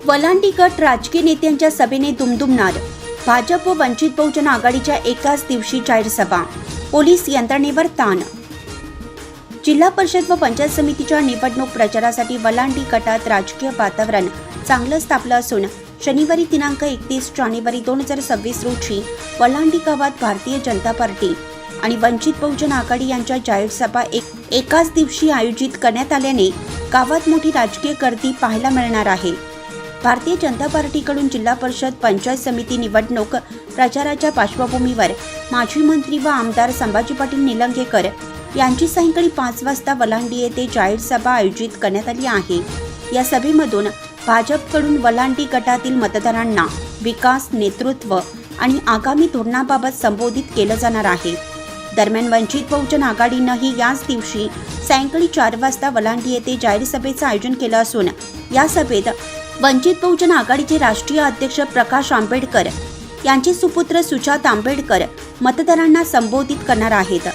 वलांडी गट राजकीय नेत्यांच्या सभेने दुमदुमणार. भाजप व वंचित बहुजन आघाडीच्या एकाच दिवशी जाहीर सभा, पोलीस यंत्रणेवर ताण. जिल्हा परिषद व पंचायत समितीच्या निवडणूक प्रचारासाठी वलांडी गटात राजकीय वातावरण चांगलंच तापलं असून शनिवारी दिनांक 31 जानेवारी 2026 रोजी वलांडी गावात भारतीय जनता पार्टी आणि वंचित बहुजन आघाडी यांच्या जाहीर सभा एकाच दिवशी आयोजित करण्यात आल्याने गावात मोठी राजकीय गर्दी पाहायला मिळणार आहे. भारतीय जनता पार्टीकडून जिल्हा परिषद पंचायत समिती निवडणूक प्रचाराच्या पार्श्वभूमीवर माजी मंत्री व आमदार संभाजी पाटील निलंगेकर यांची सायंकाळी 5 वाजता वलांडी येथे जाहीर सभा आयोजित करण्यात आली आहे. या सभेमधून भाजपकडून वलांडी गटातील मतदारांना विकास, नेतृत्व आणि आगामी धोरणाबाबत संबोधित केलं जाणार आहे. दरम्यान वंचित बहुजन आघाडीनंही याच दिवशी सायंकाळी 4 वाजता वलांडी येथे जाहीर सभेचं आयोजन केलं असून या सभेत वंचित बहुजन आघाडीचे राष्ट्रीय अध्यक्ष प्रकाश आंबेडकर यांचे सुपुत्र सुजात आंबेडकर मतदारांना संबोधित करणार आहेत.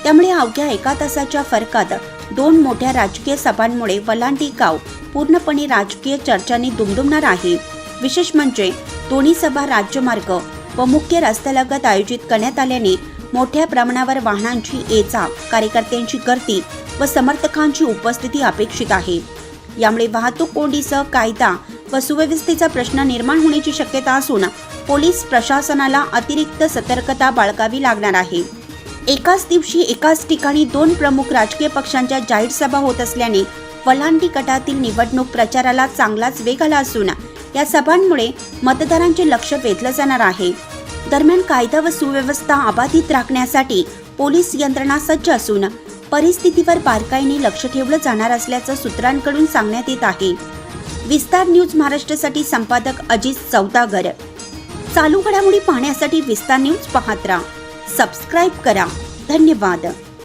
त्यामुळे अवघ्या 1 तासाच्या फरकात 2 मोठ्या राजकीय सभांमुळे वलांडी गाव पूर्णपणे राजकीय चर्चांनी दुमदुमणार आहे. विशेष म्हणजे दोन्ही सभा राज्यमार्ग व मुख्य रस्त्यालगत आयोजित करण्यात आल्याने मोठ्या प्रमाणावर वाहनांची ये-जा, कार्यकर्त्यांची गर्दी व समर्थकांची उपस्थिती अपेक्षित आहे. यामुळे वाहतूक कोंडीसह कायदा व सुव्यवस्थेचा प्रश्न निर्माण होण्याची शक्यता असून पोलीस प्रशासनाला अतिरिक्त सतर्कता बाळगावी लागणार आहे. एकाच दिवशी एकाच ठिकाणी 2 प्रमुख राजकीय पक्षांच्या जाहीर सभा होत असल्याने वलांडी गटातील निवडणूक प्रचाराला चांगलाच वेग आला असून या सभांमुळे मतदारांचे लक्ष वेधलं जाणार आहे. दरम्यान कायदा व सुव्यवस्था अबाधित राखण्यासाठी पोलीस यंत्रणा सज्ज असून परिस्थितीवर बारकाईने लक्ष ठेवलं जाणार असल्याचं सूत्रांकडून सांगण्यात येत आहे. विस्तार न्यूज महाराष्ट्रासाठी संपादक अजित चौदागर. चालू घडामोडी पाहण्यासाठी विस्तार न्यूज पाहत राहा. सबस्क्राईब करा. धन्यवाद.